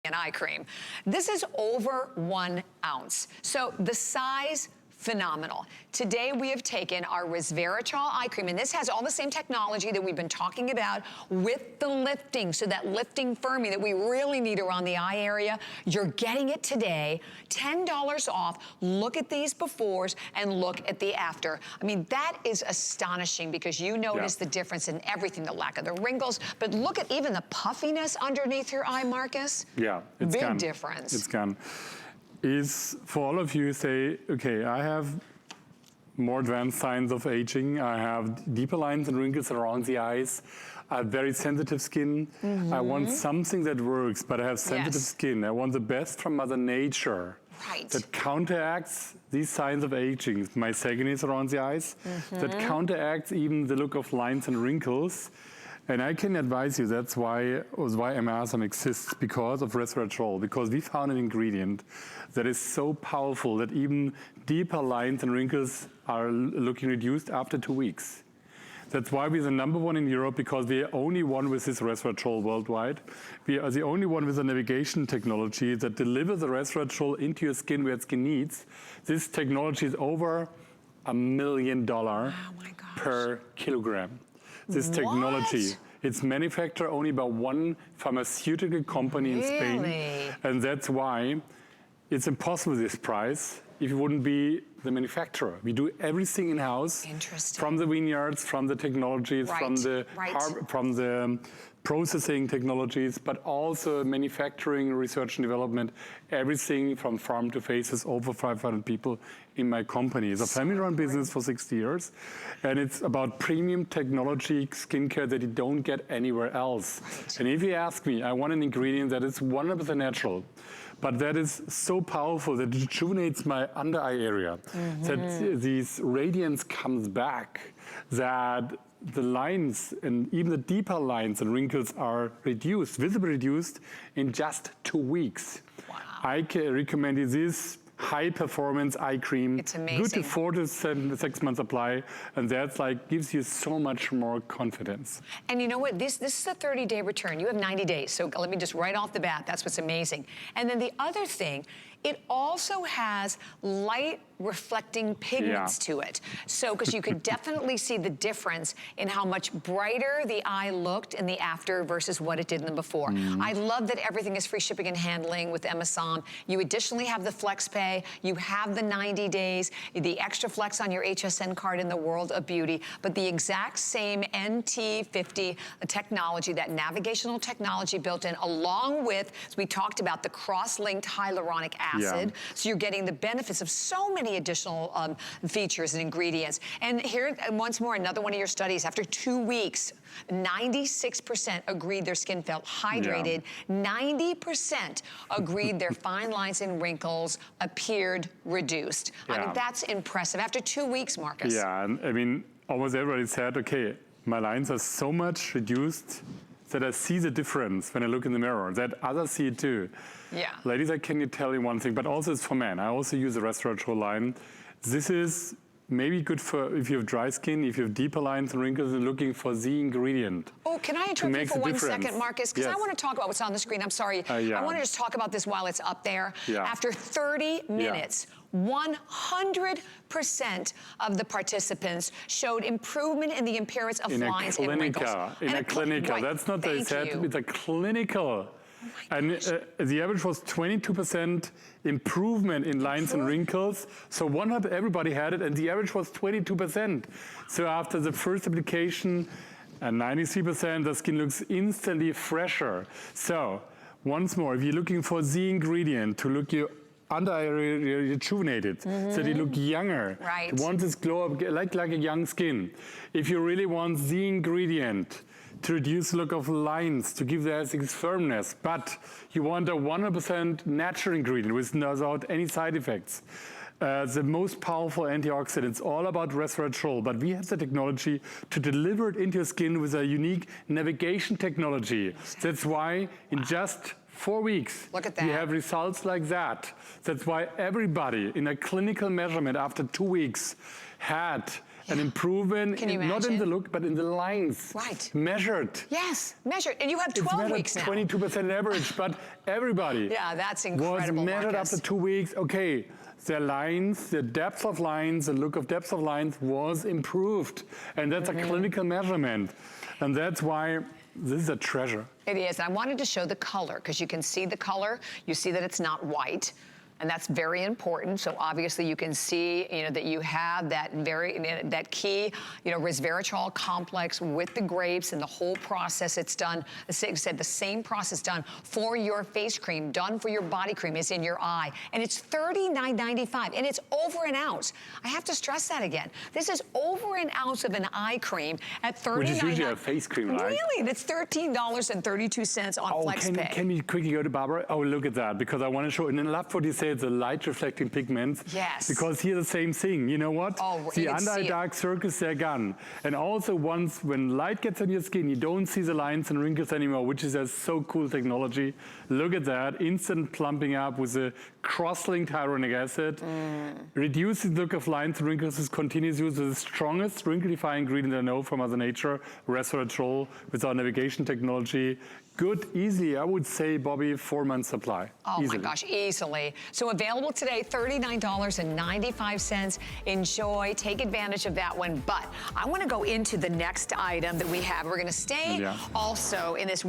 an eye cream. This is over 1 ounce. So the size, phenomenal. Today we have taken our resveratrol eye cream, and this has all the same technology that we've been talking about with the lifting, so that lifting firming that we really need around the eye area. You're getting it today, $10 off. Look at these befores and look at the after. I mean, that is astonishing because you notice the difference in everything, the lack of the wrinkles, but look at even the puffiness underneath your eye, Marcus. Yeah, it's big gone. Difference. It's gone. Is for all of you say, okay, I have more advanced signs of aging. I have deeper lines and wrinkles around the eyes. I have very sensitive skin. I want something that works, but I have sensitive skin. I want the best from Mother Nature that counteracts these signs of aging. My sagginess around the eyes, that counteracts even the look of lines and wrinkles. And I can advise you, that's why Asam exists, because of resveratrol, because we found an ingredient that is so powerful that even deeper lines and wrinkles are looking reduced after 2 weeks. That's why we're the #1 in Europe, because we're the only one with this resveratrol worldwide. We are the only one with a navigation technology that delivers the resveratrol into your skin where skin needs. This technology is over $1 million per kilogram. This technology, it's manufactured only by one pharmaceutical company in Spain. And that's why it's impossible this price if it wouldn't be the manufacturer. We do everything in-house, from the vineyards, from the technologies, from the processing technologies, but also manufacturing, research and development, everything from farm to faces, over 500 people in my company. It's a family-run business for 60 years, and it's about premium technology skincare that you don't get anywhere else. And if you ask me, I want an ingredient that is 100% natural, but that is so powerful that it rejuvenates my under eye area, that these radiance comes back, that the lines and even the deeper lines and wrinkles are reduced, visibly reduced in just 2 weeks. I can recommend you this high performance eye cream. It's amazing. Good to 4 to 6 months apply, and that's like gives you so much more confidence. And you know what, this is a 30-day return. You have 90 days, so let me just right off the bat, that's what's amazing. And then the other thing, it also has light reflecting pigments to it. So, because you could definitely see the difference in how much brighter the eye looked in the after versus what it did in the before. I love that everything is free shipping and handling with Asam. You additionally have the flex pay, you have the 90 days, the extra flex on your HSN card in the World of Beauty, but the exact same NT50 technology, that navigational technology built in, along with, as we talked about, the cross-linked hyaluronic acid. So you're getting the benefits of so many additional features and ingredients. And here, once more, another one of your studies, after 2 weeks, 96% agreed their skin felt hydrated. 90% agreed their fine lines and wrinkles appeared reduced. I mean, that's impressive. After 2 weeks, Marcus. Yeah, and I mean, almost everybody said, okay, my lines are so much reduced that I see the difference when I look in the mirror, that others see it too. Ladies, I can tell you one thing, but also it's for men. I also use a resveratrol line. This is maybe good for if you have dry skin, if you have deeper lines and wrinkles and looking for the ingredient. Oh, can I interrupt you for 1 second, Marcus? Because I want to talk about what's on the screen. I'm sorry. I want to just talk about this while it's up there. After 30 minutes, 100% of the participants showed improvement in the appearance of lines and wrinkles. In a clinical, that's not what I said, it's a clinical. And the average was 22% improvement in lines and wrinkles. So everybody had it, and the average was 22%. So after the first application, and 93%, the skin looks instantly fresher. So once more, if you're looking for the ingredient to look your under eye rejuvenated, so they look younger. You want this glow up like a young skin. If you really want the ingredient to reduce the look of lines, to give the aesthetic firmness, but you want a 100% natural ingredient without any side effects. The most powerful antioxidant, it's all about resveratrol, but we have the technology to deliver it into your skin with a unique navigation technology. That's why in just 4 weeks, you have results like that. That's why everybody in a clinical measurement after 2 weeks had an improvement, Can you not in the imagine? look, but in the lines. Right. Measured. Yes, measured. And you have 12 weeks now. 22% average, but everybody Yeah, that's incredible, was measured Marcus. after 2 weeks. Okay, their lines, the depth of lines, the look of depth of lines was improved. And that's a clinical measurement. And that's why this is a treasure. It is. I wanted to show the color because you can see the color. You see that it's not white. And that's very important. So obviously you can see, that you have that key, resveratrol complex with the grapes and the whole process. It's done, as I said, the same process done for your face cream, done for your body cream is in your eye. And it's $39.95 and it's over an ounce. I have to stress that again. This is over an ounce of an eye cream at $39.95. Which is usually a face cream, right? Really? And it's $13.32 on FlexPay. Can we quickly go to Barbara? Oh, look at that, because I want to show, and in love what you say, the light reflecting pigments. Yes. Because here the same thing. You know what? Oh, the you can under eye see dark circles, they're gone. And also when light gets on your skin, you don't see the lines and wrinkles anymore, which is a so cool technology. Look at that. Instant plumping up with a cross-linked hyaluronic acid. Reduces the look of lines and wrinkles is continuous use of the strongest wrinkle-defying ingredient I know from Mother Nature, resveratrol, with our navigation technology. Good, easy, I would say, Bobby, 4 months supply. Oh easily. my gosh, easily. So available today, $39.95. Enjoy, take advantage of that one. But I want to go into the next item that we have. We're going to stay also in this